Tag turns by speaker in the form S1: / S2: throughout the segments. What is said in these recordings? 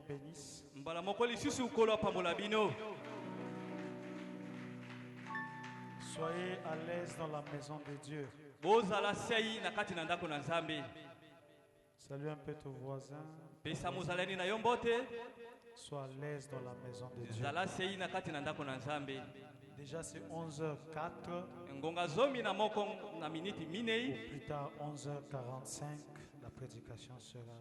S1: bénisse. Soyez à l'aise dans la maison de Dieu. Salue un peu ton voisin. Sois à l'aise dans la maison de Dieu. Déjà c'est 11h04. Ou plus tard 11h45, la prédication sera.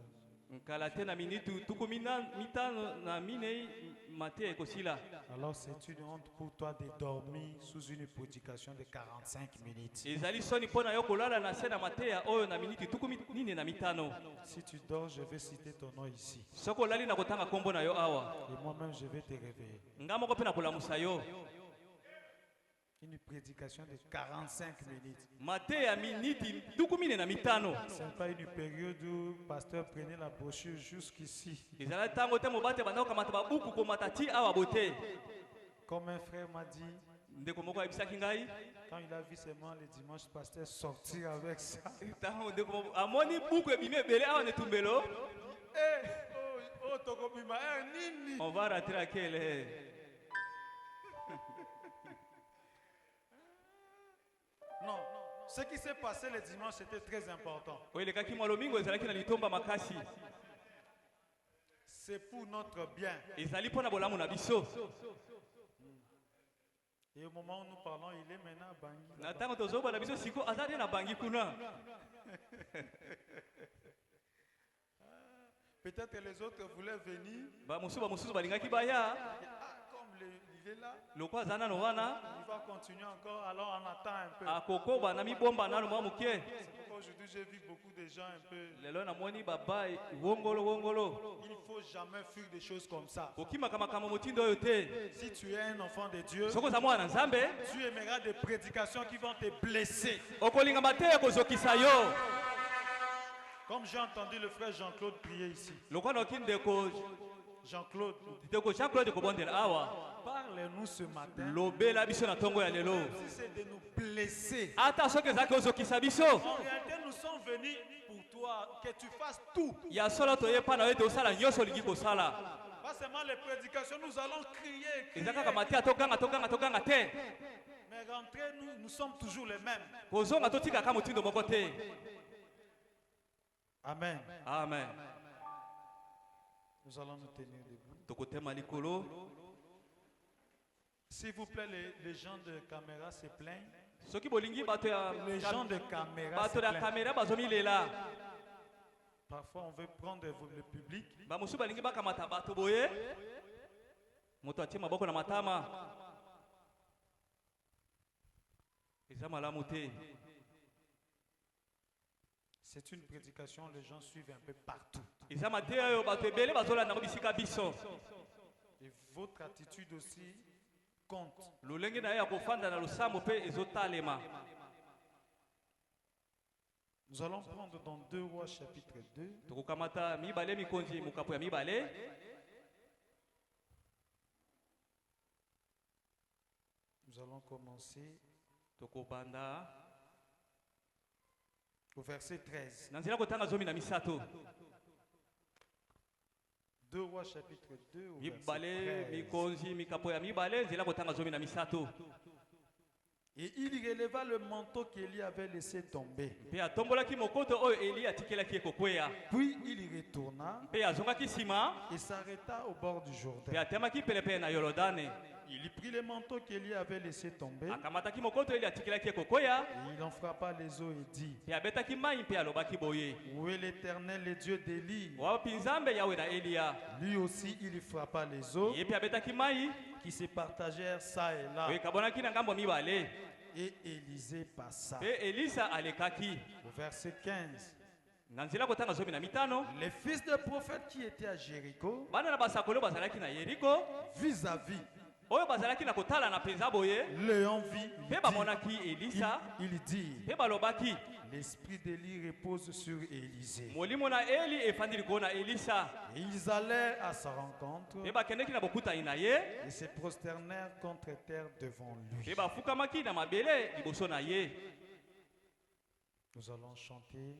S1: Alors c'est une honte pour toi de dormir sous une prédication de 45 minutes. Si tu dors, je vais citer ton nom ici. Et moi-même, je vais te réveiller. Une prédication de 45 minutes. Ce n'est pas une période où le pasteur prenait la brochure jusqu'ici. Comme un frère m'a dit, quand il a vu seulement le dimanche, le pasteur sortir avec ça.
S2: On va rater laquelle.
S1: Non, ce qui s'est passé le dimanche, c'était très important. C'est pour notre bien. Et au moment où nous parlons, il est maintenant à Bangui. Peut-être que les autres voulaient venir. Il est là. Il va continuer encore, alors on attend un peu. C'est pourquoi aujourd'hui j'ai vu beaucoup de gens un peu. Il ne faut jamais fuir des choses comme ça. Si tu es un enfant de Dieu, tu aimeras des prédications qui vont te blesser. Comme j'ai entendu le frère Jean-Claude prier ici. Jean-Claude, parle-nous ce matin. Si c'est de nous blesser. En réalité, nous sommes venus pour toi, que tu fasses tout. Pas seulement les prédications, nous allons crier. Mais rentrer, nous sommes toujours les mêmes. Amen.
S2: Amen.
S1: Nous allons nous tenir debout. S'il vous plaît, les gens de caméra se plaignent. Les gens de caméra se plaignent. Parfois, on veut prendre le public. C'est une prédication, les gens suivent un peu partout. Et votre attitude aussi compte. Nous allons prendre dans 2 Rois chapitre 2. Nous allons commencer au verset 13. 2 Rois chapitre 2 au verset 13. Et il releva le manteau qu'Élie avait laissé tomber. Puis il y retourna et s'arrêta au bord du Jourdain. Il prit le manteau qu'Élie avait laissé tomber. Et il en frappa les eaux et dit: Où est l'Éternel, le Dieu d'Élie? Lui aussi il frappa les eaux qui se partagèrent ça et là. Et Élisée passa. Au verset 15. Les fils de prophètes qui étaient à Jéricho, vis-à-vis, l'ayant vu, il dit: l'esprit d'Élie repose sur Élisée. Et ils allèrent à sa rencontre et se prosternèrent contre terre devant lui. Nous allons chanter.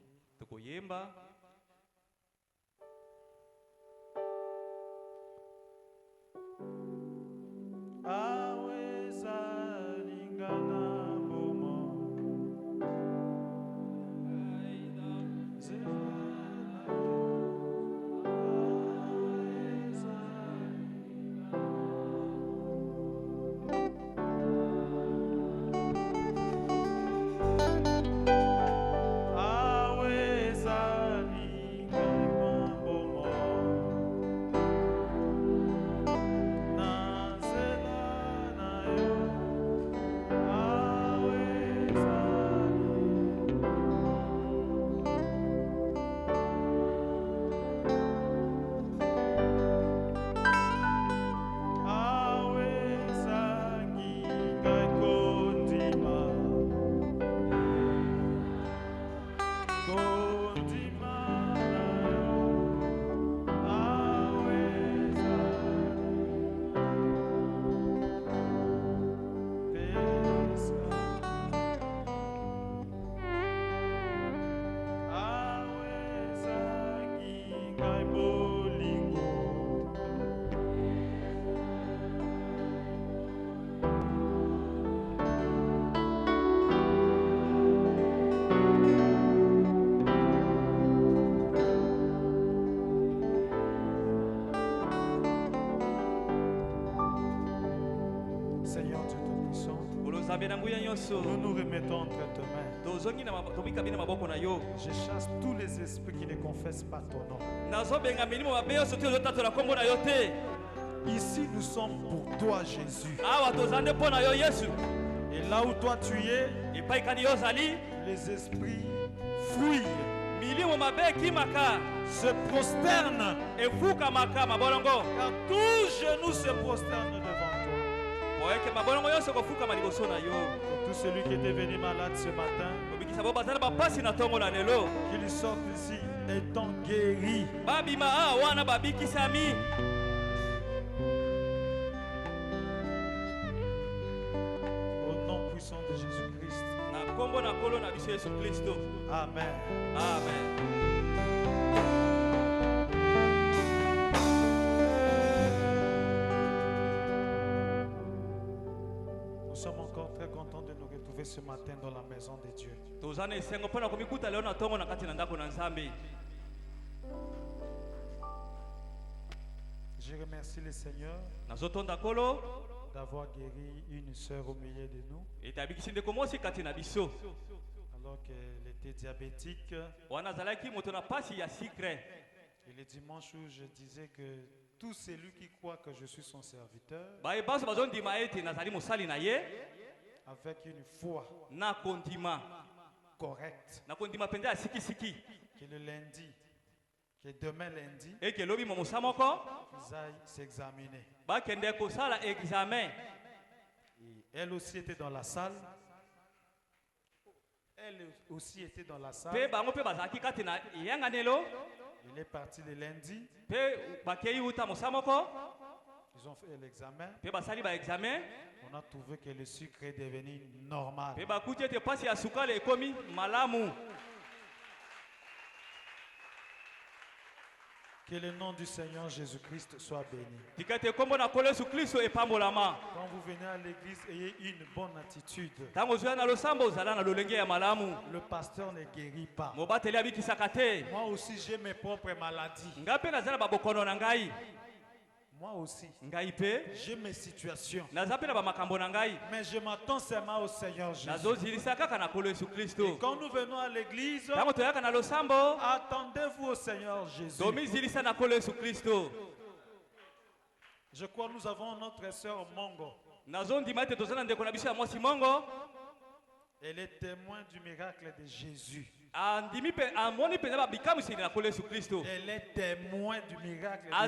S1: Seigneur Dieu Tout-Puissant, nous nous remettons entre tes mains. Je chasse tous les esprits qui ne confessent pas ton nom. Ici, nous sommes pour toi, Jésus. Et là où toi tu es, les esprits fuient, se prosternent, car tout genou se prosterne devant toi. Tout celui qui était venu malade ce matin, qu'il sorte ici étant guéri. Au nom puissant de Jésus-Christ. Amen.
S2: Amen.
S1: Nous sommes encore très contents de nous retrouver ce matin dans la maison de Dieu. Je remercie le Seigneur d'avoir guéri une sœur au milieu de nous alors qu'elle était diabétique. Et le dimanche où je disais que tout celui qui croit que je suis son serviteur, avec une foi correcte, que le lundi, que demain lundi, ils aillent s'examiner. Et elle aussi était dans la salle. Elle aussi était dans la salle. Il est parti le lundi. Ils ont fait l'examen. On a trouvé que le sucre est devenu normal. Que le nom du Seigneur Jésus-Christ soit béni. Quand vous venez à l'église, ayez une bonne attitude. Le pasteur ne guérit pas. Moi aussi, j'ai mes propres maladies. Moi aussi, j'ai mes situations. Mais je m'attends seulement au Seigneur Jésus. Et quand nous venons à l'église, attendez-vous au Seigneur Jésus. Je crois que nous avons notre sœur Mongo. Elle est témoin du miracle de Jésus. Elle est témoin du miracle de Jésus.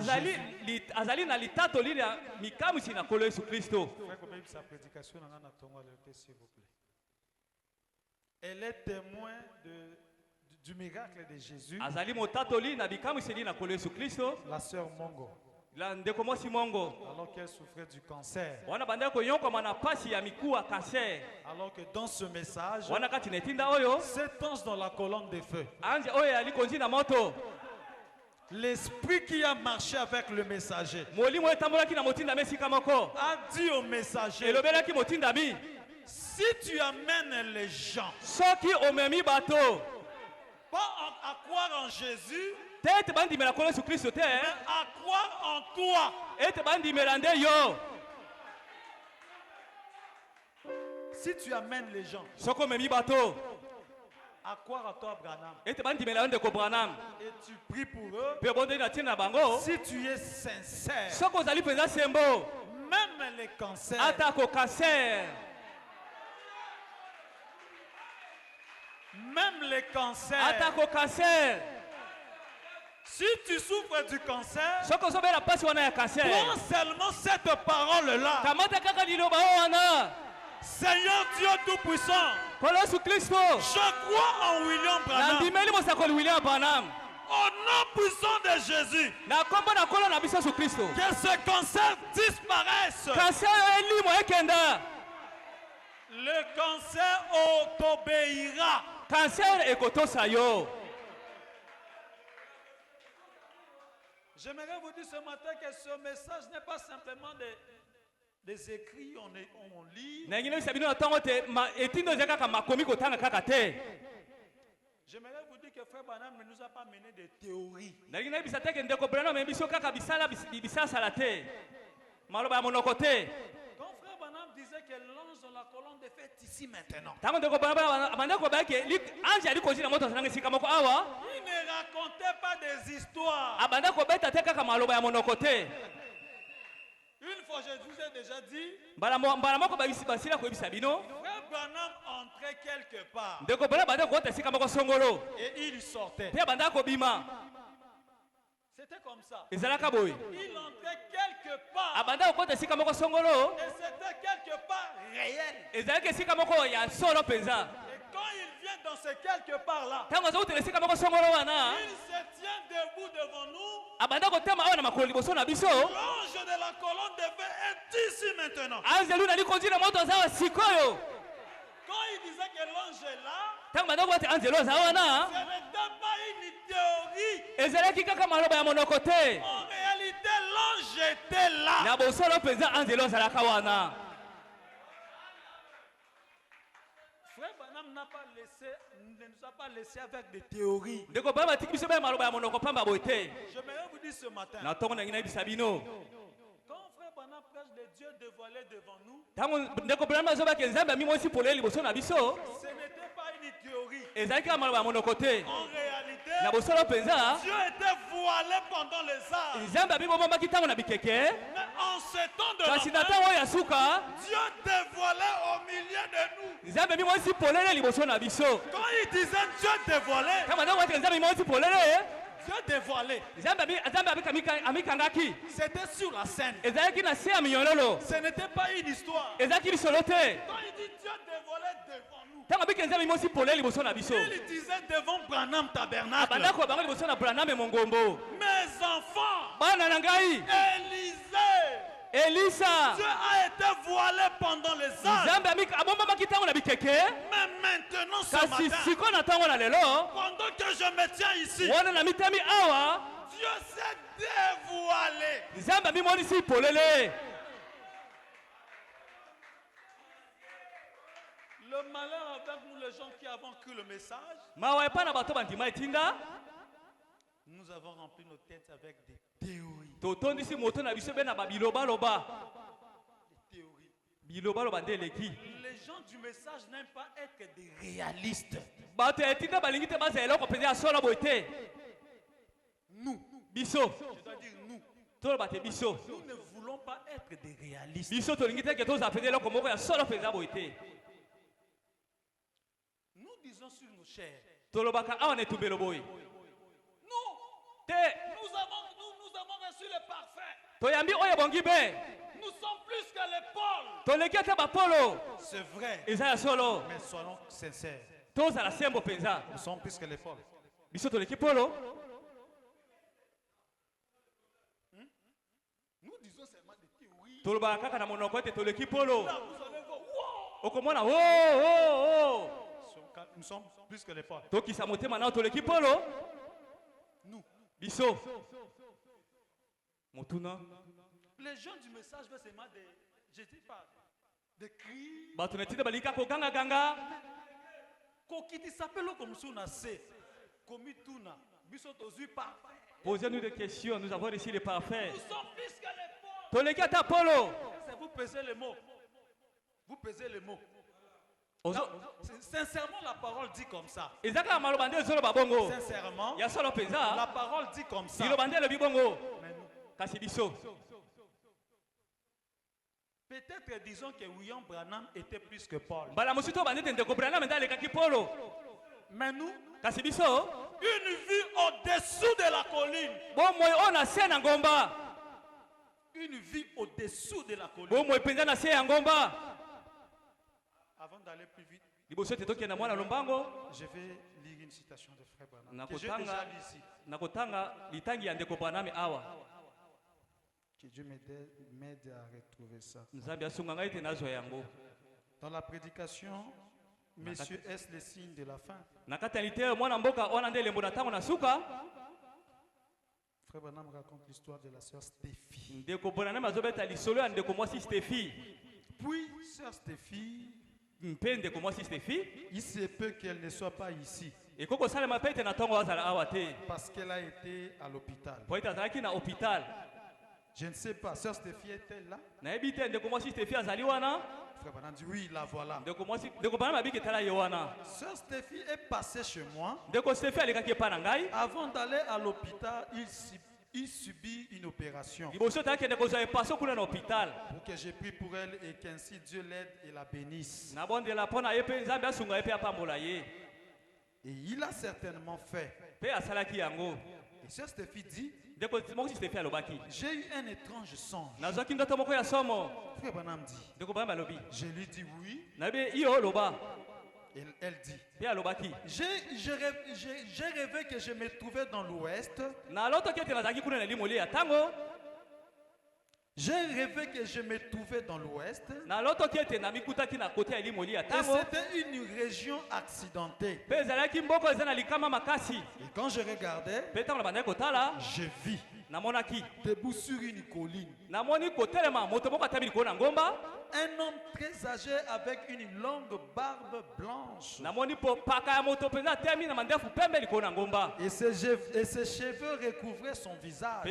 S1: Elle est témoin du miracle de Jésus. La sœur Mongo. Alors qu'elle souffrait du cancer. Alors que dans ce message, cet ange dans la colonne de feu, l'esprit qui a marché avec le messager a dit au messager: si tu amènes les gens pas à croire en Jésus, mais à croire en toi. Si tu amènes les gens à croire à toi, Branham, et tu pries pour eux, si tu es sincère, même les cancers, même les cancers, si tu souffres du cancer, prends seulement cette parole-là. Seigneur Dieu Tout-Puissant, je crois en William Branham. Au nom puissant de Jésus, que ce cancer disparaisse. Le cancer t'obéira. J'aimerais vous dire ce matin que ce message n'est pas simplement des écrits on lit. J'aimerais vous dire que Frère Branham ne nous a pas mené des théories. Quand Frère Branham disait
S3: colonne de feu est ici maintenant.
S2: Il ne
S3: racontait pas des histoires. Une fois, je vous ai déjà dit, Frère Branham entrait quelque part et il sortait. C'était comme ça. Il entrait quelque part et c'était quelque part réel. Et quand il vient dans ce quelque part là, il se tient debout devant nous. L'ange de la colonne de feu est ici maintenant. Quand il disait que l'ange est là, ce n'était pas une théorie. En réalité, l'ange était là. Frère Branham ne nous a pas laissé avec des théories. J'aimerais vous dire ce matin. Quand Frère Branham prêche les dieux dévoilés devant nous, ce n'était pas une théorie. En réalité, Dieu était voilé pendant les âges. Mais en ce temps de la fin, Dieu dévoilait au milieu de nous. Quand il disait Dieu dévoilé, Dieu dévoilé, c'était sur la scène. Ce n'était pas une histoire. Quand il dit Dieu dévoilé devant nous, il disait devant Branham Tabernacle, mes enfants, Elisa, Dieu a été voilé pendant les âges. Mais maintenant ce matin, pendant que je me tiens ici, Dieu s'est dévoilé. Le malheur avec nous, les gens qui avons cru le message, nous avons rempli nos têtes avec des théories. Les gens du message n'aiment pas être des réalistes. Nous, je dois dire nous. Nous ne voulons pas être des réalistes. Nous disons sur nos chairs. Nous avons reçu le parfait. Nous sommes plus que les Paul. C'est vrai. Mais soyons sincères. Nous sommes plus que les Paul. Nous disons seulement des théories. Là, vous allez voir, nous sommes plus que les Paul. Nous. Les gens du message veulent seulement je dis pas, des cris.
S2: Posez-nous des questions, nous avons reçu les parfaits.
S3: Nous sommes plus que les Paul. C'est vous pesez les mots. Vous pesez les mots. Sincèrement, la parole dit comme ça. Sincèrement, la parole dit comme ça. Peut-être disons que William Branham était plus que Paul. Mais nous, une vue au-dessous de la colline. Une vue au-dessous de la colline. Avant d'aller plus vite, je vais lire une citation de Frère Branham que j'ai déjà lu ici. Que Dieu m'aide à retrouver ça. Dans la prédication, Messieurs, est-ce le signe de la fin? Frère Branham raconte l'histoire de la sœur Stéphie. Puis, sœur Stéphie, il se peut qu'elle ne soit pas ici. Parce qu'elle a été à l'hôpital.
S1: Je ne sais pas, sœur Stéphie est-elle là? Frère Branham dit oui, la voilà. Sœur Stéphie est passée chez moi. Avant d'aller à l'hôpital, il subit une opération. Pour que j'ai pris pour elle et qu'ainsi Dieu l'aide et la bénisse. Et il a certainement fait. Et sœur Stéphie dit, j'ai eu un étrange songe. Frère Branham dit, je lui dis oui. Et elle dit, j'ai rêvé que je me trouvais dans l'ouest. J'ai rêvé que je me trouvais dans l'ouest. Et c'était une région accidentée. Et quand je regardais, je vis debout sur une colline un homme très âgé avec une longue barbe blanche. Et ses cheveux recouvraient son visage.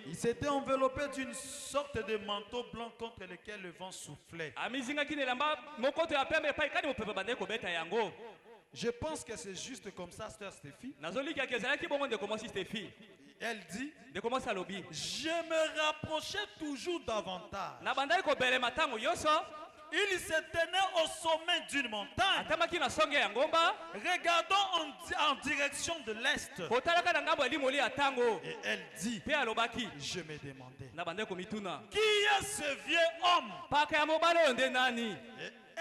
S1: Il s'était enveloppé d'une sorte de manteau blanc contre lequel le vent soufflait. Je pense que c'est juste comme ça, sœur Stéphie. Elle dit, je me rapprochais toujours davantage. Il se tenait au sommet d'une montagne, regardant en direction de l'est. Et elle dit, je me demandais, qui est ce vieux homme? Et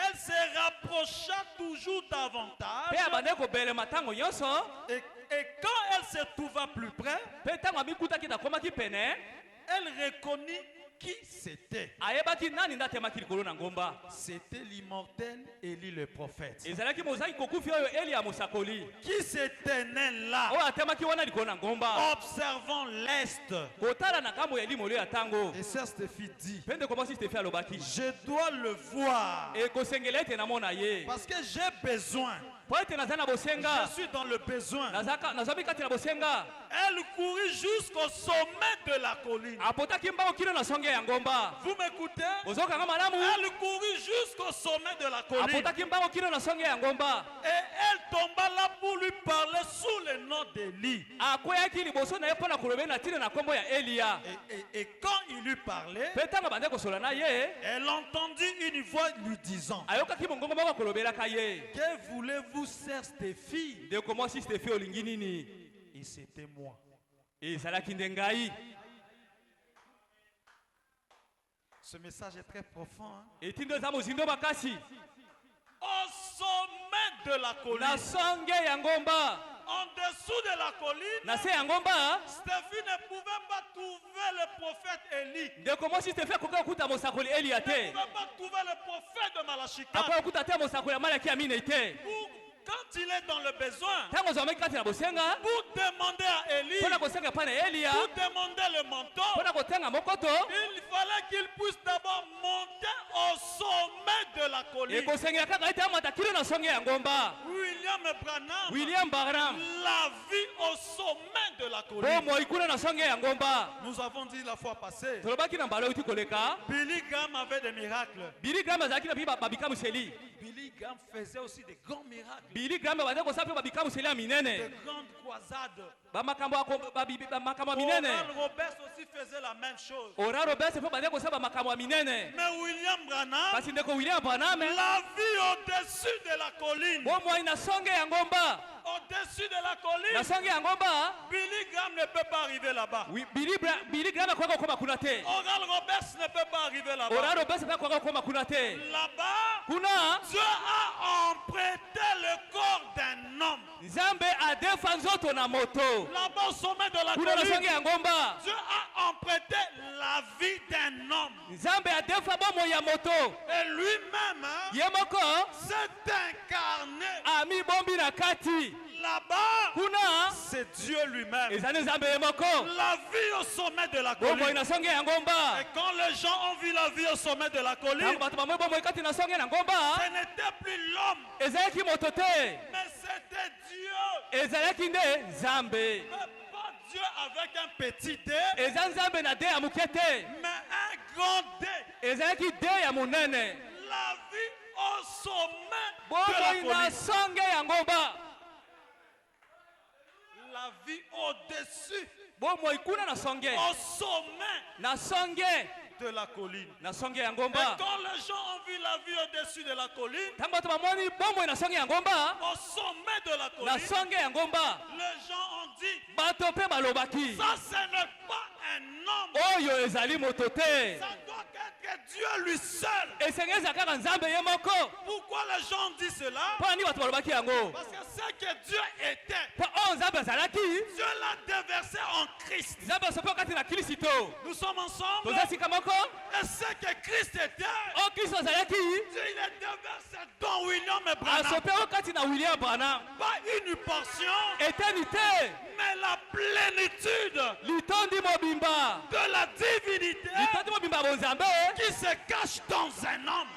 S1: elle se rapprocha toujours davantage. Et quand elle se trouva plus près, elle reconnut qui c'était. C'était l'immortel Élie le prophète. Qui se tenait là, observant l'est. Et sœur Stéphie dit, je dois le voir parce que j'ai besoin. Je suis dans le besoin. Elle courut jusqu'au sommet de la colline. Vous m'écoutez? Elle courut jusqu'au sommet de la colline. Et elle tomba là pour lui parler sous le nom d'Élie. Et quand il lui parlait, elle entendit une voix lui disant, que voulez-vous, sœur Stéphie? Et c'était moi. Ce message est très profond. Hein? Au sommet de la colline, en dessous de la colline, Stéphie ne pouvait pas trouver le prophète Élie. Ne pouvait pas trouver le prophète de Malachika. Quand il est dans le besoin, pour demander à Élie, pour demander le manteau, il fallait qu'il puisse d'abord monter au sommet de la colline. William Branham, la vie au sommet de la colline. Nous avons dit la fois passée, Billy Graham avait des miracles. Billy Graham faisait aussi des grands miracles. Des grandes croisades. Oral Roberts aussi faisait la même chose. Mais William Branham, la vie au-dessus de la colline. Au-dessus de la colline, Billy Graham ne peut pas arriver là-bas. Oral Roberts ne peut pas arriver là-bas. Là-bas, Dieu a emprunté le corps d'un homme. Là-bas au sommet de la colline, Dieu a emprunté la vie d'un homme. Et lui-même s'est incarné. Là-bas, c'est Dieu lui-même. La vie au sommet de la colline. Et quand les gens ont vu la vie au sommet de la colline, ce n'était plus l'homme, mais c'était Dieu. Dieu avec un petit D,
S3: mais un grand
S1: D.
S3: La
S1: vie au sommet de la colline. La vie au-dessus. Au sommet de la colline. Et quand les gens ont vu la vie au-dessus de la colline, au sommet de la colline, les gens ont dit, ça ce n'est pas un homme, ça doit être Dieu lui seul. Pourquoi les gens ont dit cela? Parce que ce que Dieu était, Dieu l'a déversé en Christ. Nous sommes ensemble. Et ce que Christ était, Dieu il est déversé dans William et Branham. Pas une portion, mais la plénitude de la divinité qui se cache dans un homme.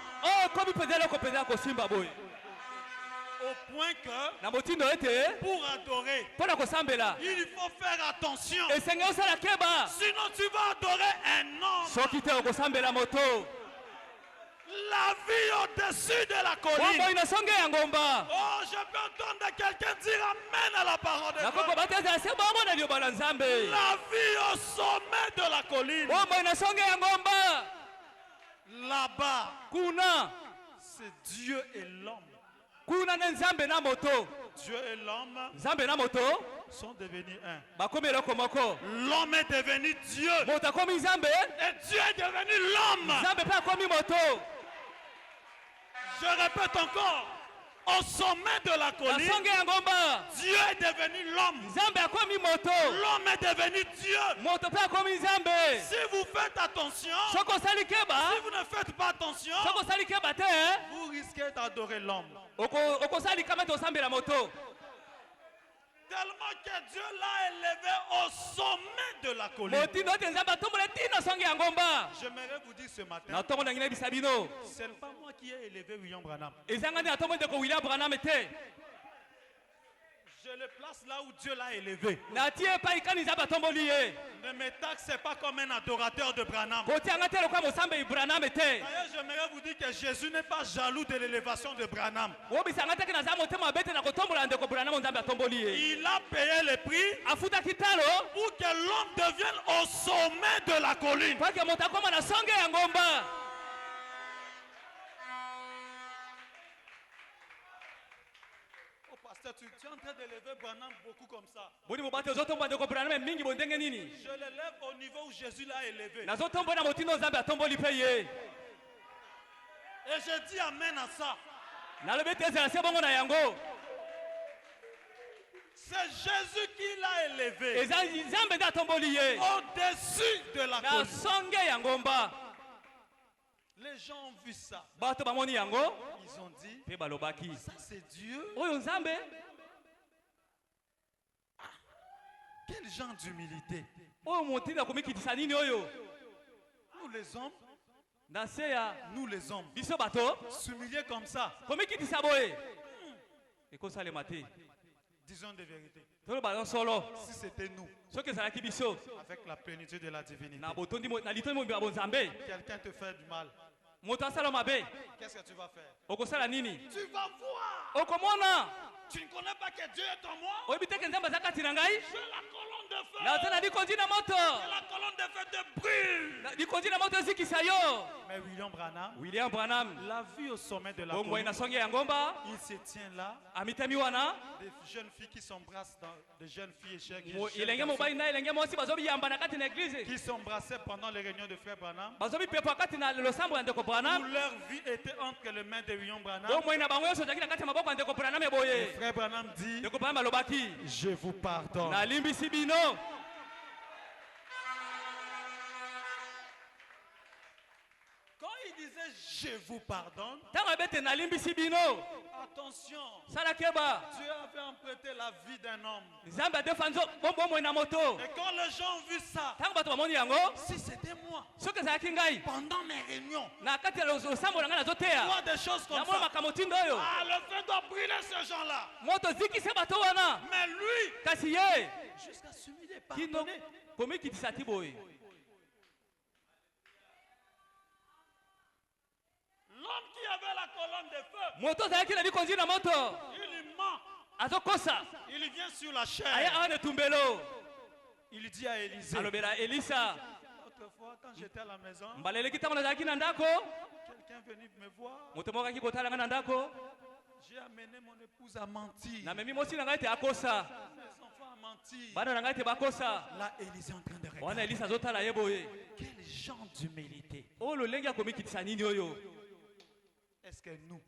S1: Au point que pour adorer, il faut faire attention. Sinon tu vas adorer un homme. La vie au-dessus de la colline. Oh, je peux entendre quelqu'un dire amen à la parole de Dieu. La vie au sommet de la colline. Là-bas, c'est Dieu et l'homme. Dieu et l'homme sont devenus un. L'homme est devenu Dieu. Et Dieu est devenu l'homme. Je répète encore. Au sommet de la colline, Dieu est devenu l'homme. L'homme est devenu Dieu. Si vous faites attention, si vous ne faites pas attention, vous risquez d'adorer l'homme. Tellement que Dieu l'a élevé au sommet de la colline. J'aimerais vous dire ce matin, ce n'est pas moi qui ai élevé William Branham. Je le place là où Dieu l'a élevé. Ne me taxez pas comme un adorateur de Branham. D'ailleurs, j'aimerais vous dire que Jésus n'est pas jaloux de l'élévation de Branham. Il a payé le prix pour que l'homme devienne au sommet de la colline. Tu es en train d'élever Branham beaucoup comme ça. Je l'élève au niveau où Jésus l'a élevé. Et je dis amen à ça. C'est Jésus qui l'a élevé au-dessus de la colline. Les gens ont vu ça. Ils ont dit, ça c'est Dieu. Quel genre d'humilité. Nous les hommes, s'humilier comme ça. Disons des vérités. Si c'était nous, avec la plénitude de la divinité, quelqu'un te fait du mal, qu'est-ce que tu vas faire? Tu vas voir. Tu ne connais pas que Dieu est en moi? Je suis la colonne de feu. La colonne de feu te brûle. Mais William Branham, la vie au sommet de la colline, il se tient là. Des jeunes filles qui s'embrassent, des jeunes filles et chers qui s'embrassaient pendant les réunions de frère Branham. Où leur vie était entre les mains de William Branham. Frère Branham dit, je vous pardonne. Quand il disait je vous pardonne, attention, Dieu avait emprunté la vie d'un homme. Et quand les gens ont vu ça, si c'était moi, pendant mes réunions, moi des choses comme ça, le feu doit brûler ces gens-là. Mais lui, Jusqu'à s'humilier, pardonner.
S3: L'homme qui
S1: avait la colonne de feu, il ment. Il vient sur la chair. Il dit à Élisée, autrefois quand j'étais à la maison, quelqu'un est venu me voir, j'ai amené mon épouse à mentir, mes enfants à mentir. Là Élisée est en train de regarder. Quel genre d'humilité. Est-ce que nous,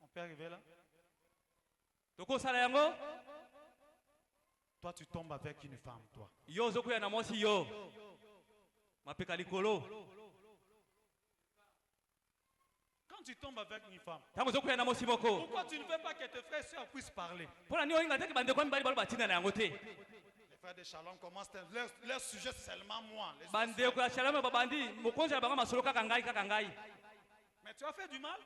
S1: on peut arriver là? Toi tu tombes avec une femme, toi. Quand tu tombes avec une femme, pourquoi tu ne veux pas que tes frères et sœurs puissent parler? Les frères de Shalom commencent leur sujet seulement moi. Mais tu as fait du mal.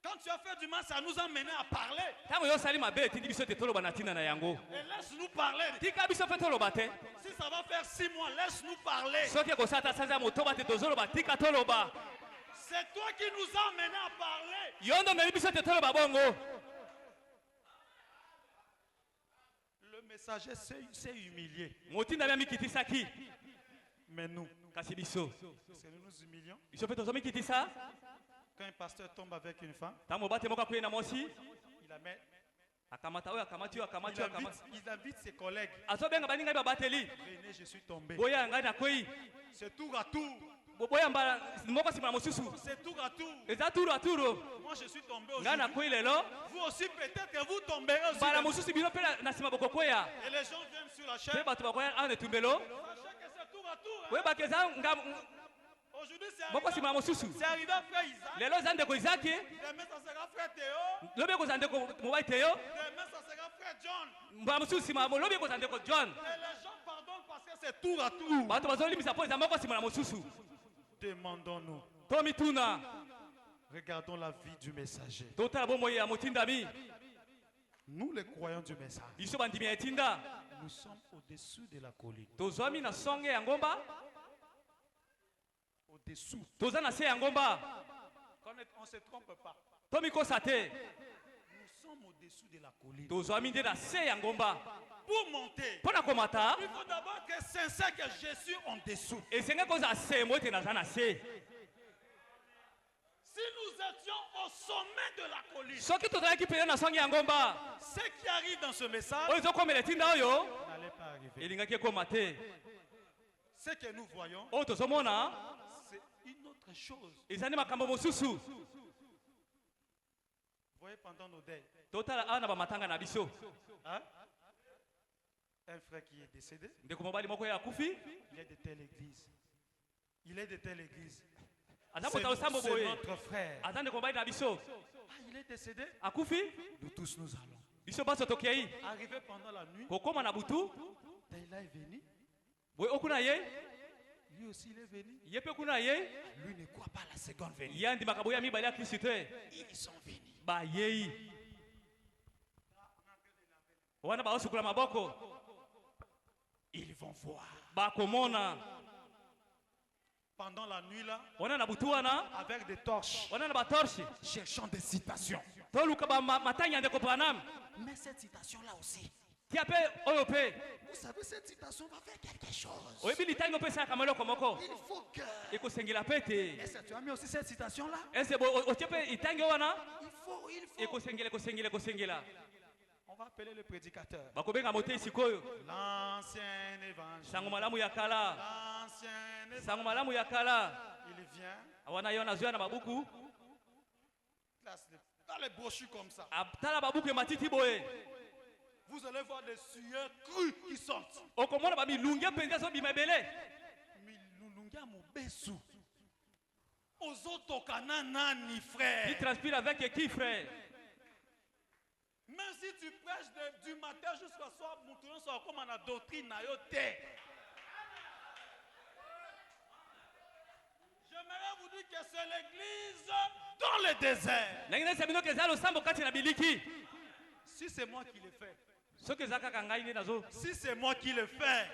S1: Quand tu as fait du mal, ça nous a mené à parler. Et laisse-nous parler. Si ça va faire 6 mois, laisse-nous parler. C'est toi qui nous a mené à parler. Le messager s'est humilié. Mais nous, est-ce que nous nous humilions? Quand un pasteur tombe avec une femme, il la met. Il invite ses collègues. Venez, je suis tombé. C'est tour à tour. C'est tour à tour. Moi je suis tombé aujourd'hui. Vous aussi peut-être que vous tomberez aussi. Et les gens viennent sur la chaîne. Sachez que c'est tour à tour. Aujourd'hui c'est arrivé à frère Isaac. Demain ça sera frère Théo. Demain ça sera frère John. Et les gens pardonnent parce que c'est tour à tour. Demandons-nous. Regardons la vie du messager. Nous les croyants du message. Nous sommes au-dessous de la colline. Au-dessous. On ne se trompe pas. Nous sommes au-dessous de la colline. Pour monter, il faut d'abord être sincère que je suis en dessous. Si nous étions au sommet de la colline, ce qui arrive dans ce message n'allait pas arriver. Ce que nous voyons, c'est une autre chose. Vous voyez, pendant nos deuils, hein? Un frère qui est décédé, il est de telle église. Il est de telle église. C'est notre frère. Ah, il est décédé. Nous tous nous allons. Arrivé pendant la nuit, Taïla est venu. Lui aussi il est venu. Lui ne croit pas à la seconde venue. Ils sont venus. Ils vont voir. Pendant la nuit là, avec des torches, cherchant des citations. Mais cette citation là aussi, vous savez, cette citation va faire quelque chose. Il faut que... Est-ce que tu as mis aussi cette citation là? Il faut. On va appeler le prédicateur. L'ancien évangile. Il vient. Dans les brochures comme ça. Vous allez voir des sueurs crues qui sortent. Il
S3: transpire avec qui, frère?
S1: Même si tu prêches du matin jusqu'au soir, comme on a doctrine, j'aimerais vous dire que c'est l'église dans le désert. Si c'est moi qui le fais.
S3: Si c'est moi qui le fais.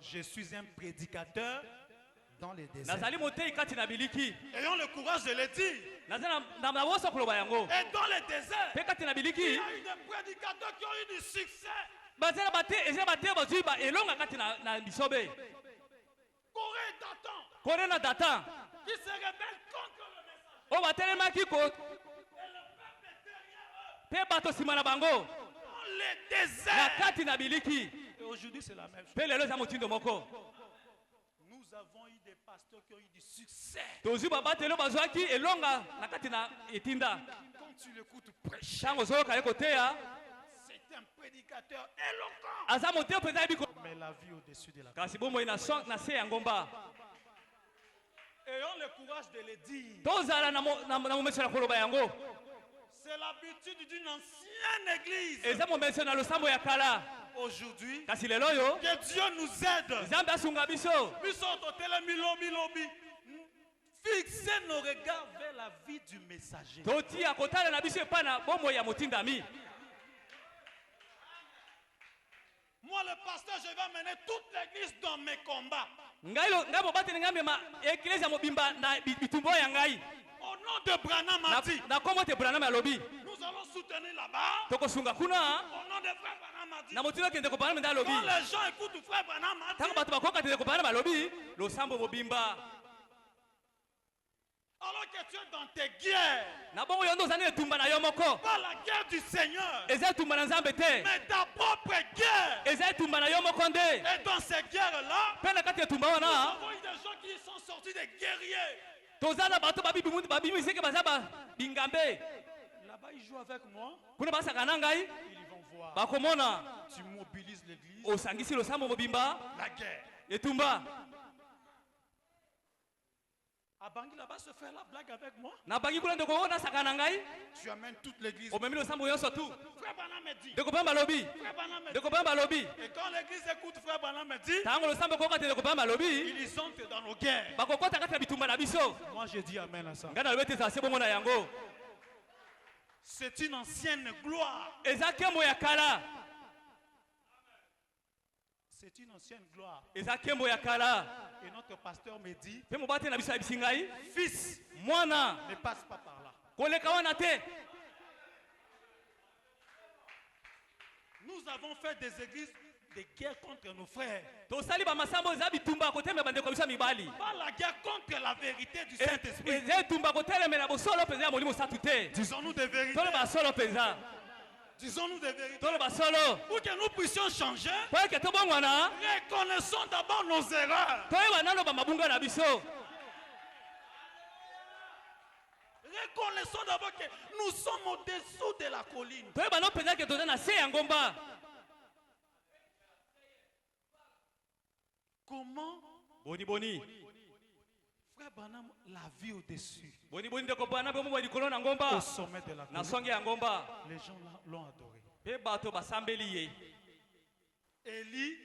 S3: Je suis un prédicateur dans les déserts. Ayons le courage de le dire. Et dans les déserts, il y a eu des prédicateurs qui ont eu du succès. Corée Datan, qui se rebelle contre le message. Et le peuple est derrière eux. Dans les déserts. Et aujourd'hui, c'est la même chose. Nous avons eu des pasteurs qui ont eu du succès. Quand tu l'écoutes prêcher, c'est un prédicateur éloquent. Mais la vie au-dessus de la croix. Ayons le courage de le dire. C'est l'habitude d'une ancienne église. Aujourd'hui, que Dieu nous aide. Fixez nos regards vers la vie du messager. Moi, le pasteur, je vais mener toute l'église dans mes combats. Au nom de Branham Mati, nous allons soutenir là-bas. Au nom de frère Branham Mati, quand les gens écoutent frère Branham Mati, alors que tu es dans tes guerres, pas la guerre du Seigneur, mais ta propre guerre. Et dans ces guerres-là, nous avons eu des gens qui sont sortis des guerriers. Là-bas, ils jouent avec moi. Ils vont voir. Tu mobilises l'église. La guerre. Abangi là-bas se fait la blague avec moi. Tu amènes toute l'église. Frère Branham me dit. Et quand l'église écoute Frère Branham me dit, ils entrent dans nos guerres. Moi je dis amen à ça. C'est une ancienne gloire. C'est une ancienne gloire. Et notre pasteur me dit, fils, ne passe pas par là. Nous avons fait des églises, des guerres contre nos frères. Pas la guerre contre la vérité du Saint-Esprit. Disons-nous des vérités. Disons-nous des vérités. Pour que nous puissions changer, reconnaissons d'abord nos erreurs. Reconnaissons d'abord que nous sommes au-dessous de la colline. Comment Frère Branham l'a vu au-dessus. Au sommet de la colline. Les gens l'ont adoré. Élie,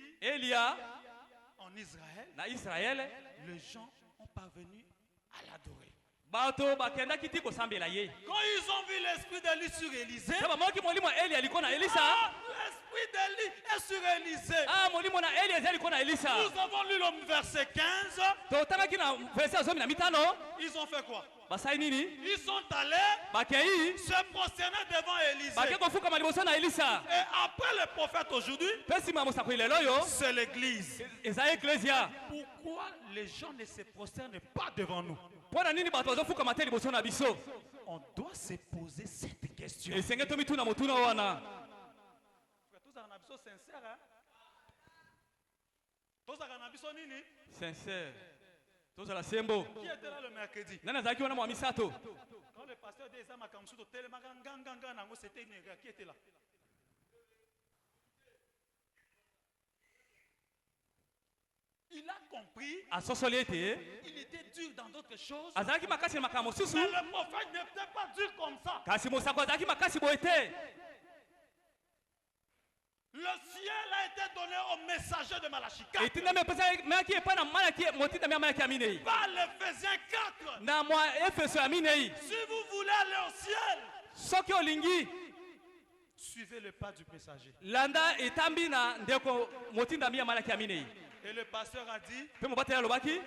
S3: en Israël, les gens ont parvenu à l'adorer. Quand ils ont vu l'esprit d'Élie sur Élisée, l'esprit d'Élie est sur Élisée. Nous avons lu le verset 15. Ils ont fait quoi? Ils sont allés se prosterner devant Élisée. Et après le prophète aujourd'hui, c'est l'église. Pourquoi les gens ne se prosternent pas devant nous? On doit se poser cette question.
S2: Sincère.
S3: Qui était là le mercredi? Quand le pasteur dit c'était une erreur. Qui était là? Il a compris. Il était dur dans d'autres choses. Mais le prophète n'était pas dur comme ça. Le ciel a été donné au messager de Malachie 4. Par l'Éphésiens 4. Si vous voulez aller au ciel, Soki olingi.
S1: Suivez le pas du messager.
S3: Landa etambi na ndeko motinda mi amala ki aminei.
S1: Et le pasteur a dit,
S3: Pe mo batela lobaki?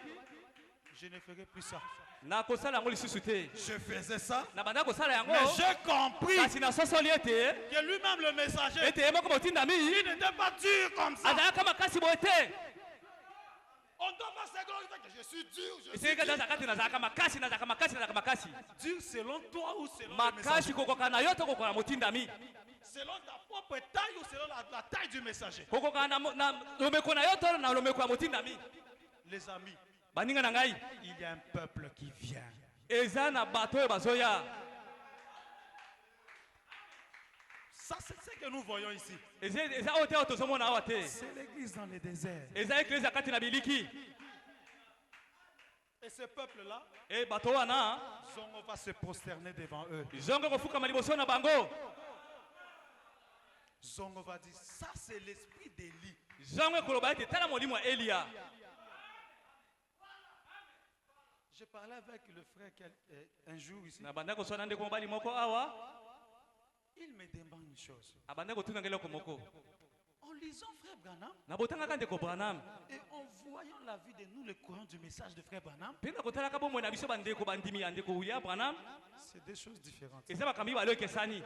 S1: Je ne ferai plus ça.
S3: Na kosala yango lisusu te.
S1: Je faisais ça.
S3: Na banda kosala yango.
S1: Mais j'ai compris
S3: kasi na sosoli ete
S1: que lui-même le messager,
S3: ete moko motinda mi,
S1: il n'était pas dur comme ça.
S3: azala kama kasi boye te.
S1: On doit pas se glorifier que je suis dur. Je suis
S3: Esika
S1: dur.
S3: daza kati nazala kama kasi nazala kama kasi.
S1: Dur selon toi ou selon le
S3: Makasi
S1: messager?
S3: kokoka na yo to kokoka na motinda mi.
S1: Selon ta propre taille ou selon la taille du messager?
S3: Kokoka na lomeko na yo to na lomeko ya motinda mi.
S1: Les amis,
S3: Baninga na ngai.
S1: il y a un peuple qui vient.
S3: Eza na bato oyo bazoya.
S1: Ça, c'est ce que nous voyons ici.
S3: Eza oyo te oyo tozomona awa te.
S1: C'est l'église dans le désert.
S3: Eza eklezia kati na biliki.
S1: Et ce peuple-là,
S3: E bato wana
S1: Zongo va se prosterner devant eux.
S3: zongo kofukama liboso na bango.
S1: Zongo va dire, ça c'est l'esprit d'Élie.
S3: Zongo ekoloba ete tala molimo ya Elia.
S1: Je parlais avec le frère un jour ici.
S3: Na banda koswana ndeko mobali moko awa.
S1: Il me demande une chose.
S3: Abanda kotuna ngeloko moko.
S1: En lisant Frère Branham
S3: Na botanga ndeko Branham.
S1: et en voyant la vie de nous, les croyants du message de Frère Branham,
S3: Pena kotala ka bomoi na biso bandeko bandimi ya ndeko William Branham.
S1: c'est des choses différentes.
S3: Eza bakambi balo ekesani.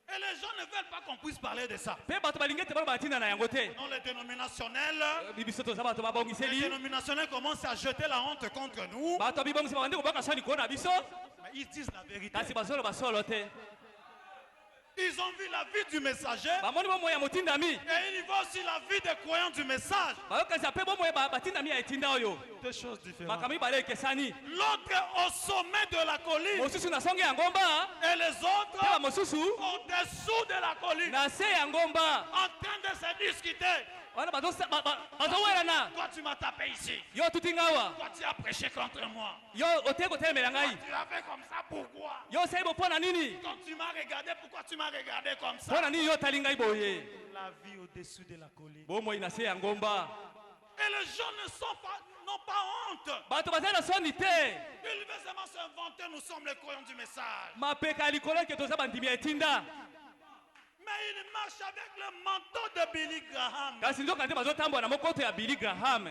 S1: Et les gens ne veulent pas qu'on puisse parler de ça.
S3: Pe bato balingi ete balo batinda na yango te.
S1: Non, les dénominationnels,
S3: Biso toza bato babongiseli.
S1: commencent à jeter la honte contre nous.
S3: Bato bibongisa bande kobaka sani ko na biso.
S1: Mais ils disent la vérité.
S3: Kasi basolo basolo te.
S1: Ils ont vu la vie du messager
S3: Bamoni bomoi ya motinda mi.
S1: et ils voient aussi la vie des croyants du message.
S3: Bayokasa pe bomoi batinda mi ya etinda oyo.
S1: Deux choses différentes.
S3: Bakambi balo ekesani.
S1: L'autre au sommet de la colline
S3: Mosusu na songe ya ngomba.
S1: et les
S3: Pe
S1: autres
S3: mosusu
S1: au-dessous de la colline
S3: na se ya ngomba.
S1: en train de se discuter.
S3: Wana bazowelana.
S1: Toi, tu m'as tapé ici.
S3: Yo tutingawa.
S1: Toi, tu as prêché contre moi.
S3: Yo ote kotelemela ngai.
S1: Tu l'as fait comme ça, pourquoi?
S3: Yo saibo pona nini?
S1: Quand tu m'as regardé, pourquoi tu m'as regardé comme ça?
S3: Pona nini yo tali ngai boye?
S1: La vie au-dessus de la colline.
S3: Bomoi na se ya ngomba.
S1: Et les gens n'ont pas honte.
S3: Bato bazala soni te.
S1: Ils veulent seulement s'inventer, nous sommes les croyants du message.
S3: Mapeka likolo ke toza bandimi ya etinda.
S1: Mais ils marchent avec le manteau de Billy Graham.
S3: Kasi nzoka nde bazotambola na mokoto ya Billy Graham.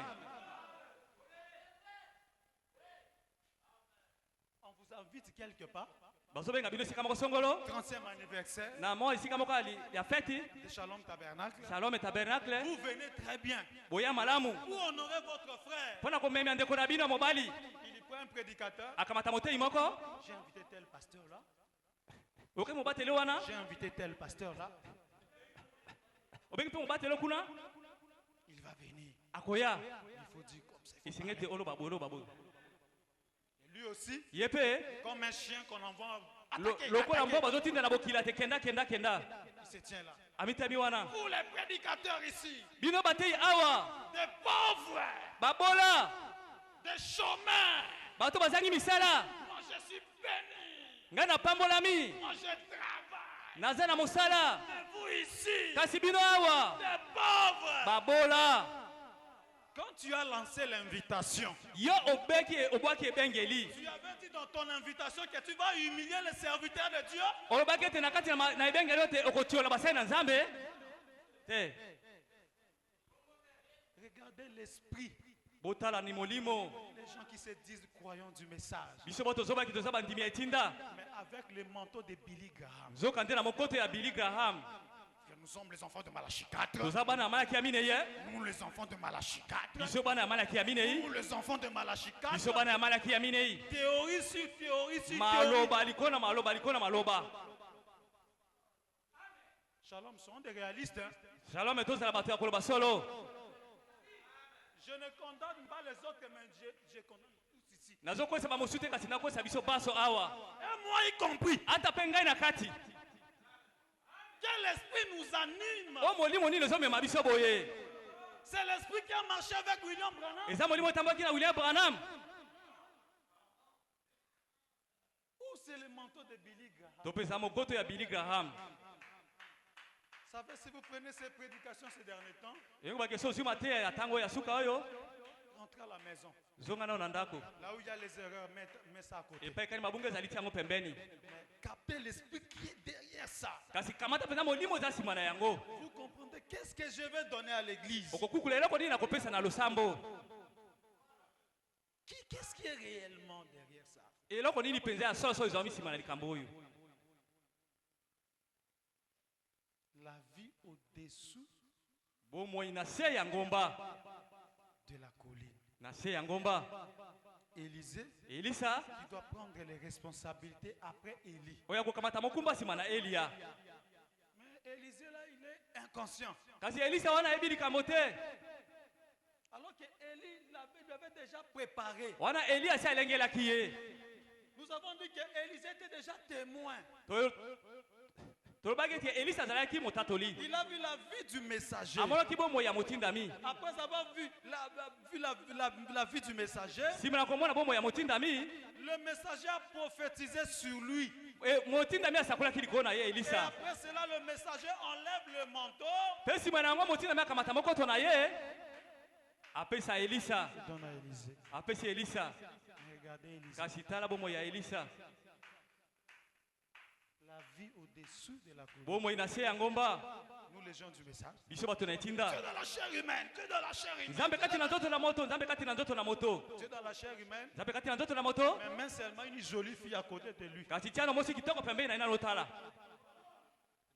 S1: On vous invite quelque part.
S3: Bazobenga bino esika moko songolo.
S1: 30e anniversaire
S3: Na mo esika moko ya feti.
S1: de Shalom Tabernacle.
S3: Shalom et tabernacle.
S1: Vous venez très bien.
S3: Boya malamu.
S1: Pour honorer votre frère.
S3: Pona komemia ndeko na bino mobali.
S1: Il prend un prédicateur.
S3: Akamata motei moko.
S1: J'ai invité tel pasteur là.
S3: Oke mobatele wana.
S1: J'ai invité tel pasteur là.
S3: Obengi pe mobatele kuna.
S1: Il va venir.
S3: Akoya.
S1: Il faut dire comme ça.
S3: Isingete olo babolo babolo.
S1: Et lui aussi,
S3: Yepe.
S1: comme un chien qu'on envoie attaquer.
S3: Lokola mbo bazotinda na bokila te kenda.
S1: Il se tient là.
S3: Amitami wana.
S1: Pour les prédicateurs ici,
S3: Bino batei awa.
S1: des pauvres,
S3: Babola.
S1: des chômeurs.
S3: Bato bazangi misala.
S1: Moi je suis béni.
S3: Nga na pambolami.
S1: Moi je travaille.
S3: Naza na mosala.
S1: Mais vous ici,
S3: Kasi bino awa.
S1: des pauvres.
S3: Babola.
S1: Quand tu as lancé l'invitation,
S3: Yo obeki obwaki ebengeli.
S1: tu avais dit dans ton invitation que tu vas humilier les serviteurs de Dieu.
S3: Olobaki ete na kati na ebengeli ote okotiola basali na Nzambe. Te.
S1: Regardez l'esprit.
S3: Botala ni molimo.
S1: Les gens qui se disent croyants du message.
S3: Biso boto zobaki toza bandimi ya etinda.
S1: Mais avec le manteau de Billy Graham.
S3: Zoka nde na mokoto ya Billy Graham.
S1: Que nous sommes les enfants de Malachie 4.
S3: Toza bana ya malaki ya minei ye.
S1: Nous les enfants de Malachie 4.
S3: Biso bana ya malaki ya minei.
S1: Nous les enfants de Malachie 4.
S3: Biso bana ya malaki ya minei.
S1: Théorie sur théorie sur théorie.
S3: Maloba likona maloba likona maloba.
S1: Shalom, sont des réalistes. Hein?
S3: Shalom etozala bato ya koloba solo.
S1: Je ne condamne pas les autres, mais je condamne tous ici.
S3: Nazokwesa bamosusu te kasi nakwesa biso baso awa.
S1: Et moi y compris.
S3: Ata pe ngai na kati.
S1: Quel esprit nous anime?
S3: O molimo nini ezomema biso boye.
S1: C'est l'esprit qui a marché avec William Branham.
S3: Eza molimo etambwaki na William Branham.
S1: Ou c'est le manteau de Billy Graham?
S3: Topesa mokoto ya Billy Graham.
S1: Vous savez, si vous prenez ces prédications ces derniers temps,
S3: Yengo bakeso zuma te ya tango ya suka oyo.
S1: entrer à la maison. Là où il y a les erreurs, mets ça à côté. Mais captez l'esprit qui est derrière ça. Vous comprenez qu'est-ce que je vais donner à l'église? Qu'est-ce qui est réellement derrière ça? La vie au-dessous de la colline. Élisée, qui doit prendre les responsabilités après Élie. Mais Élisée là, il est inconscient. Alors que Élie l'avait déjà préparé. Nous avons dit que Élisée était déjà témoin. Il a vu la vie du messager. Après avoir vu la vie du messager, le messager a prophétisé sur lui. Et après cela, le messager enlève le manteau. Donne à Élisée. Regardez Élisée. La vie au-dessous de la colline. Nous les gens du message. Que dans la chair humaine. Que dans la chair humaine. Que dans la chair humaine. Mais même seulement une jolie fille à côté de lui.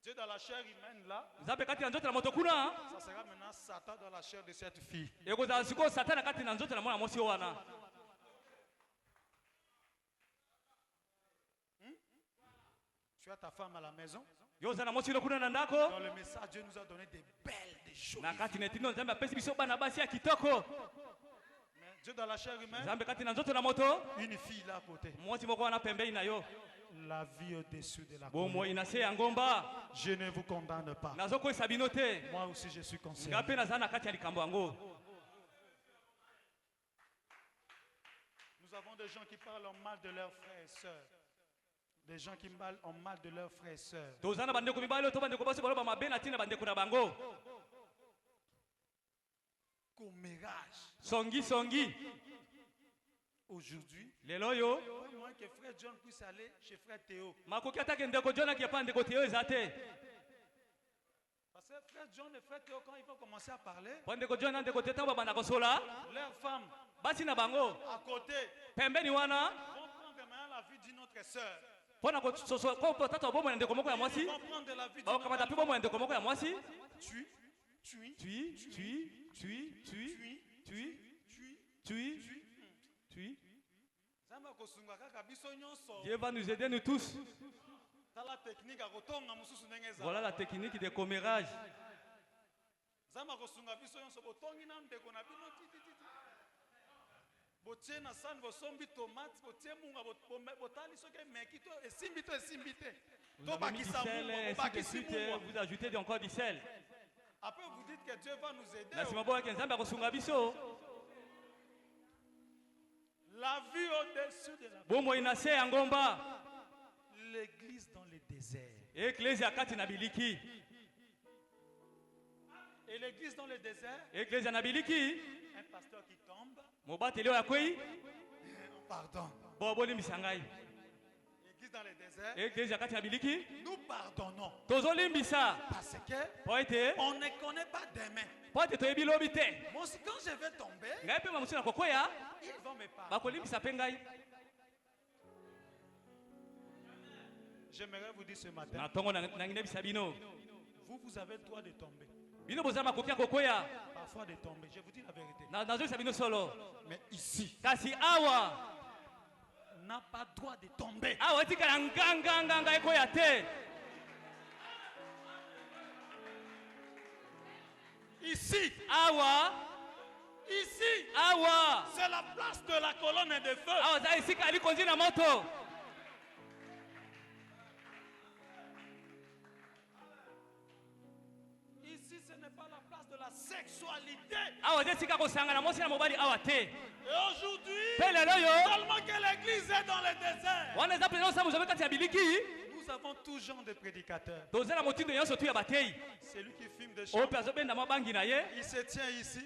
S1: Dieu dans la chair humaine là. Ça sera maintenant Satan dans la chair de cette fille. Tu as ta femme à la maison. Dans le message, Dieu nous a donné des belles, des choses. Mais Dieu dans la chair humaine, une fille là à côté. La vie au-dessus de la colline. Je ne vous condamne pas. Moi aussi je suis concerné. Nous avons des gens qui parlent en mal de leurs frères et sœurs. Des gens qui ont mal de leurs frères et sœurs. Commérage. Songi. Aujourd'hui, moi que frère John puisse aller chez frère Théo. Parce que frère John et frère Théo, quand ils vont commencer à parler, leurs femmes à côté vont prendre la vie d'une autre sœur. Ils vont prendre la vie
S2: Dieu va nous aider nous tous. Voilà la technique de commérage. Vous ajoutez encore du sel.
S1: Après vous dites que Dieu va nous aider. La vie au-dessus de la colline. L'église dans le désert. Et l'église dans le désert. Un pasteur qui tombe. Pardon. L'église dans le désert. Nous pardonnons. Parce que on ne connaît pas demain. Moi aussi quand je vais tomber, ils vont me pardonner. J'aimerais vous dire ce matin. Vous avez le droit de tomber. Parfois de tomber, je vous dis la vérité. Mais ici, n'a pas le droit de tomber. Ici, c'est la place de la colonne de feu. Ici, ce n'est pas la place de la sexualité. Et aujourd'hui, tellement que l'église est dans le désert, nous avons tout genre de prédicateurs. C'est lui qui filme des choses. Il se tient ici.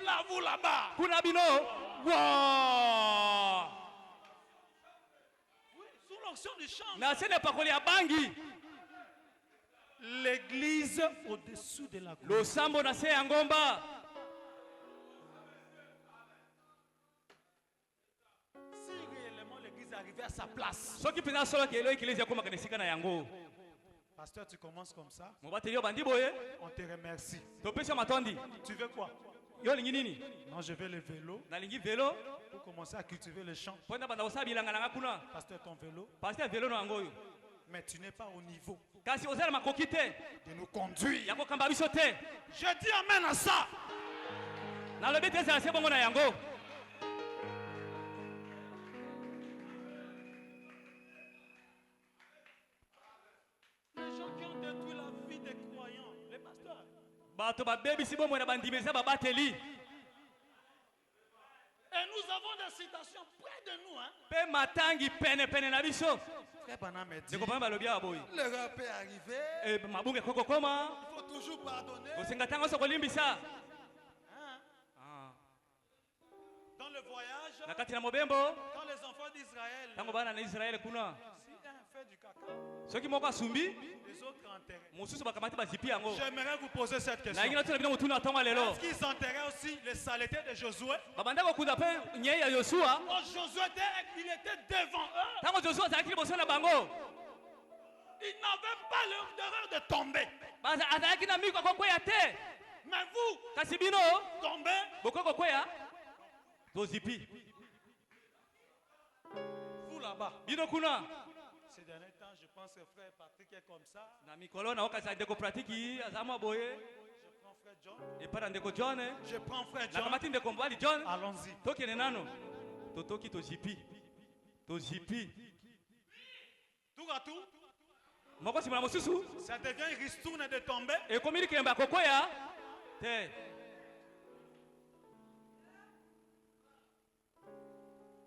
S3: Là-vous là-bas. Oui, sous l'onction du chant. L'église au-dessous de la gloire. Si réellement l'église est arrivée à sa place.
S1: Pasteur, tu commences comme ça. On te remercie. Tu veux quoi? Non, je veux le vélo. Pour commencer à cultiver le champ. Pasteur, ton vélo. Mais tu n'es pas au niveau de nous conduire.
S3: Je dis amen à ça. Les gens qui ont détruit la vie des croyants, les pasteurs. Et nous avons des citations près de nous. Hein?
S1: Frère Branham dit, l'erreur peut arriver. Il faut toujours pardonner.
S3: Dans le voyage, quand les enfants d'Israël, si un fait du caca, les autres enterraient. J'aimerais vous poser cette question. Est-ce qu'ils enterraient aussi les saletés de Josué? Josué, il était devant eux. Il n'avait pas l'erreur de tomber. Mais vous, tombez. Vous là-bas. Ces derniers temps, je pense que frère Patrick est comme ça. Je prends frère John. Je prends frère John. Allons-y. Tout à tout. Ça devient une ristourne de tomber.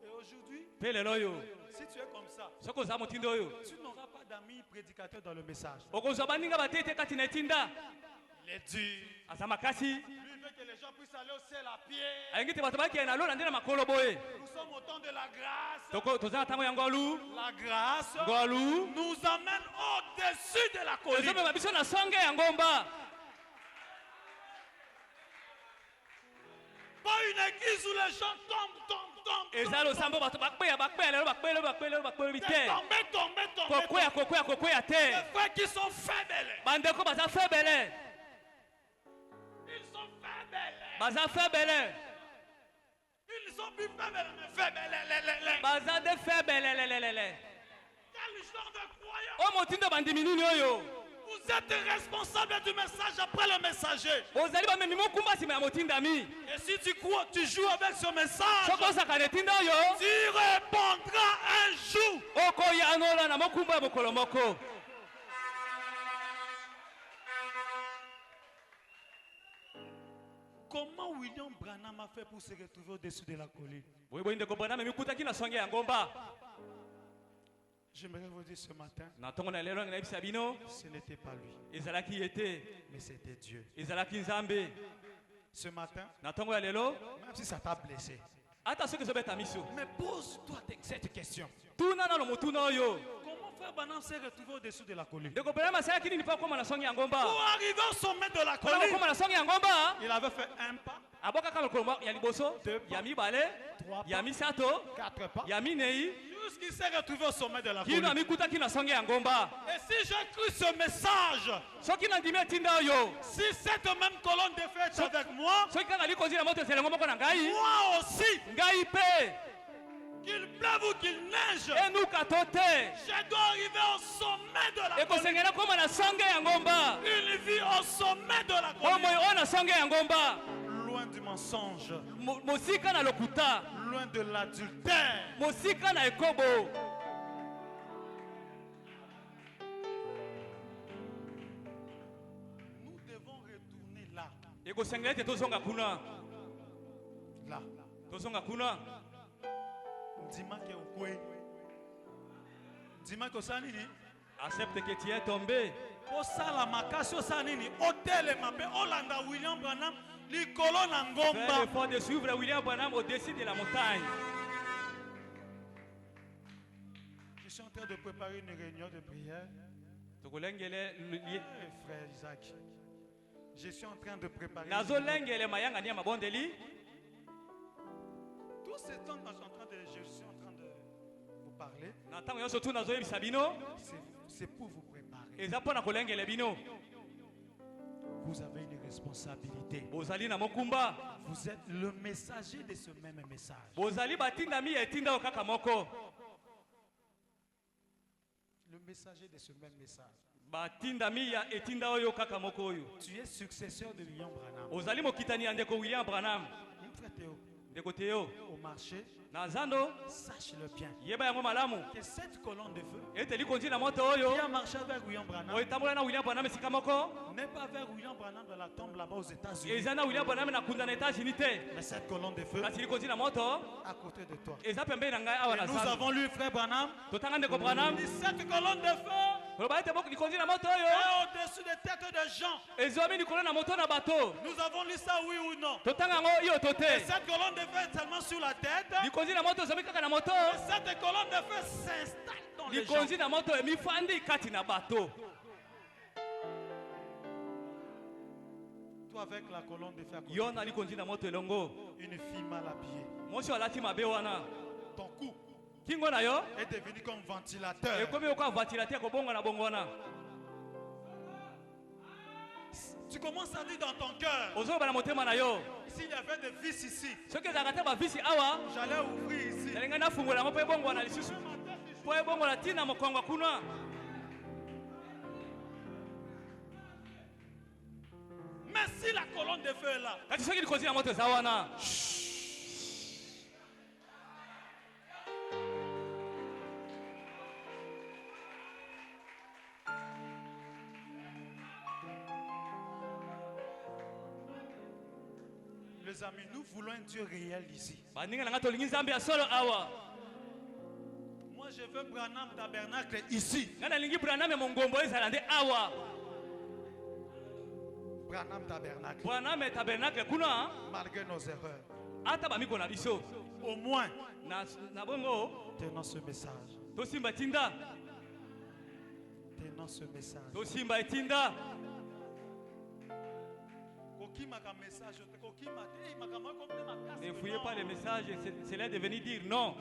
S3: Et aujourd'hui, si tu es comme ça, tu n'auras pas d'amis prédicateurs dans le message. Il est dur. Lui veut que les gens puissent aller au ciel à pied. Nous sommes au temps de la grâce. La grâce nous amène au-dessus de la colline. Pas une église où les gens tombent. Des frères qui sont faibles. Ils sont faibles. Ils sont plus faibles, mais faibles. Quelle histoire de croyants. Vous êtes responsable du message après le messager. Et si tu crois, tu joues avec ce message, tu répondras un jour. Comment William Branham a fait pour se retrouver au-dessus de la colline? J'aimerais vous dire ce matin, ce n'était pas lui, mais c'était Dieu. Ce matin, même si ça t'a blessé, mais pose-toi cette question. Comment frère Branham s'est retrouvé au-dessus de la colline? Pour arriver au sommet de la colline, il avait fait un pas, 2 pas, 3 pas, 4 pas, jusqu'il s'est retrouvé au sommet de la colline. Et si j'ai cru ce message, si cette même colonne de feu est avec moi, moi aussi, qu'il pleuve ou qu'il neige, je dois arriver au sommet de la colline. Une vie au sommet de la colline. Loin du mensonge, loin de l'adultère. Nous devons retourner là. Dis-moi que vous pouvez. Dis-moi que ça n'est
S2: Accepte que tu es tombé.
S3: Pour ça, la makasio sanini, hôtel mapé, Olanda William Branham, l'icolo
S2: Fais
S3: Ngomba.
S2: l'effort de suivre William Branham au-dessus de la montagne.
S3: Je suis en train de préparer une réunion de prière. Frère Isaac, je suis en train de préparer. Tout ce temps que je suis en train de vous parler, c'est pour vous préparer. Vous avez une responsabilité. Vous êtes le messager de ce même message. Le messager de ce même message. Tu es successeur de William Branham. Au marché, sache-le bien que cette colonne de feu qui a marché avec William Branham n'est pas vers William Branham dans la tombe là-bas aux États-Unis. Mais cette colonne de feu à côté de toi. Et nous avons lu frère Branham. Cette colonne de feu au-dessus des têtes des gens. Nous avons lu ça, oui ou non? Et cette colonne de feu est seulement sur la tête. Et cette colonne de feu s'installe dans les gens. Toi avec la colonne de feu à côté, une fille mal habillée. Ton cou est devenu comme ventilateur. Tu commences à dire dans ton cœur, s'il y avait des vis ici, j'allais ouvrir ici. Mais si la colonne de feu est là, les amis, nous voulons un Dieu réel ici. Moi, je veux Branham Tabernacle ici. Branham Tabernacle. Malgré nos erreurs. Au moins, tenons ce message. Tenons ce message.
S2: Ne fouillez pas les messages, c'est là de venir dire non.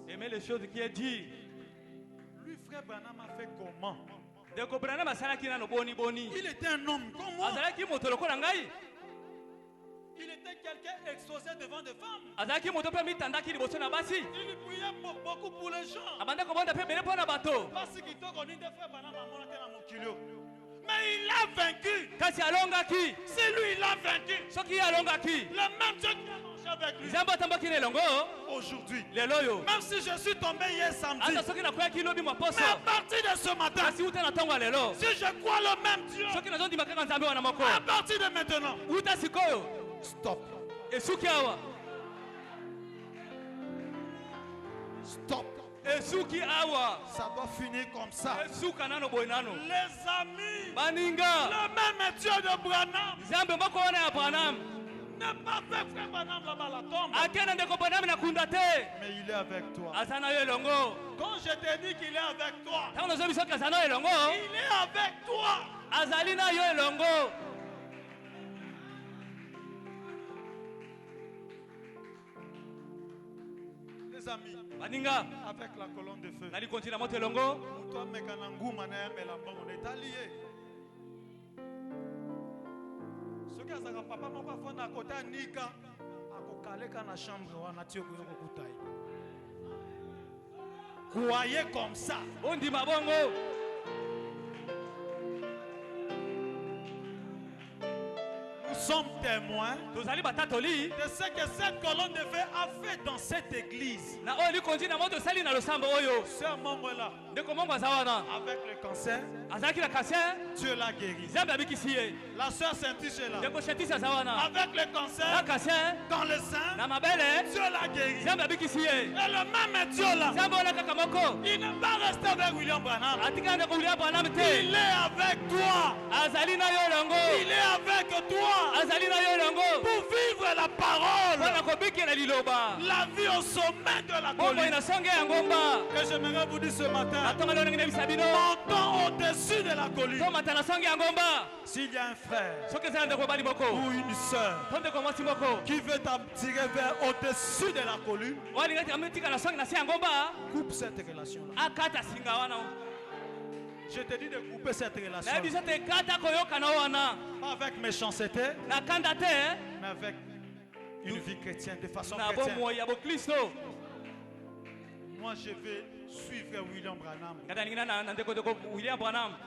S2: Aimez les choses qui est dit.
S3: Lui, frère Branham a fait comment?
S2: Il
S3: était un homme comme moi. Il était quelqu'un exposé devant des femmes. Il priait beaucoup pour les gens. Parce qu'il t'a connu des frères Branham à mon kilo. Mais il a vaincu. C'est lui, il a vaincu. Le même Dieu qui a marché avec lui. Aujourd'hui, même si je suis tombé hier samedi, mais à partir de ce matin, si je crois le même Dieu, à partir de maintenant, stop. Stop. Ça doit finir comme ça. Les amis, le même Dieu de Branham n'est pas fait frère Branham là-bas la tombe. Mais il est avec toi. Quand je te dis qu'il est avec toi, il est avec toi. Les amis, avec la colonne de feu, toi, on est alliés. Ce qui est papa, mon papa, à côté de Nika, à côté de la chambre, on a tué pour croyez comme ça. On dit ma Nous
S1: sommes témoins de ce que cette colonne de feu a fait dans cette église. Sœur Mongola, avec le cancer, Dieu l'a guéri. La sœur Saint-Tichela, avec le cancer, dans le sein, Dieu l'a guéri. Et le même Dieu là, il n'est pas resté avec William Branham. Il est avec toi. Il est avec toi pour vivre la parole, la vie au sommet de la colline. Que j'aimerais vous dire ce matin, montons au-dessus de la colline. S'il y a un frère ou une soeur qui veut t'attirer vers au-dessus de la colline, coupe cette relation-là. Je te dis de couper cette relation. Pas avec méchanceté, mais avec une vie chrétienne, de façon chrétienne. Moi, je vais suivre William Branham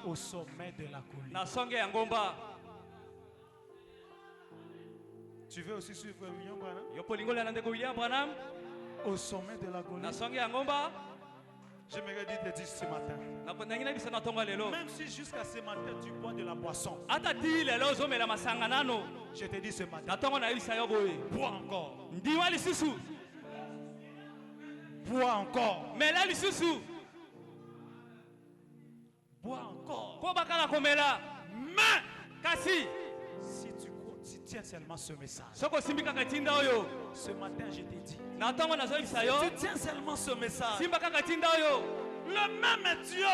S1: au sommet de la colline. Tu veux aussi suivre William Branham au sommet de la colline? J'aimerais dire ce matin, même si jusqu'à ce matin tu bois de la boisson, je te dis ce matin, bois encore. Bois encore. Mais là, bois encore. Mais si tu tiens seulement ce message, ce matin je t'ai dit, tu tiens seulement ce message, le même Dieu,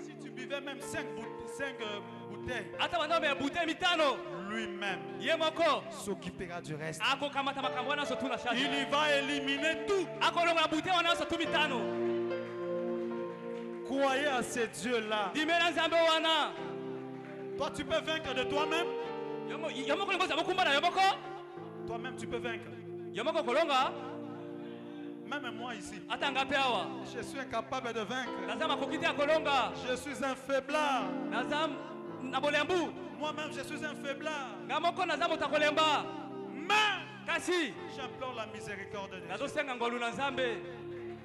S1: si tu buvais même 5 bouteilles, lui-même s'occupera du reste. Il va éliminer tout. Croyez à ce Dieu-là. Toi, tu peux vaincre de toi-même. Toi-même, tu peux vaincre. Même moi ici, je suis incapable de vaincre. Je suis un faiblard. Moi-même, je suis un faiblard. Mais j'implore la miséricorde de Dieu.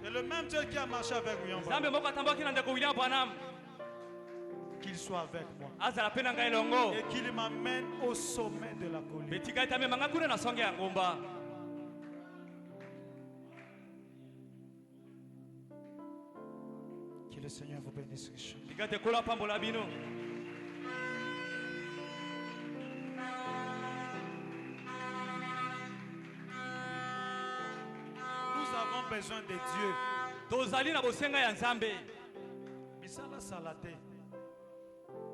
S1: Et le même Dieu qui a marché avec William Branham, qu'il soit avec moi et qu'il m'amène au sommet de la colline. Que le Seigneur vous bénisse richement. Nous avons besoin de Dieu. Bisala salate.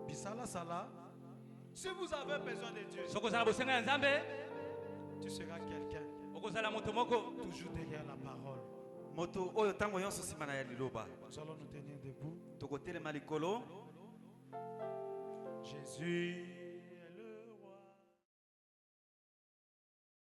S1: Bisala sala. Si vous avez besoin de Dieu, tu seras quelqu'un toujours derrière la parole. Nous allons nous tenir debout. Jésus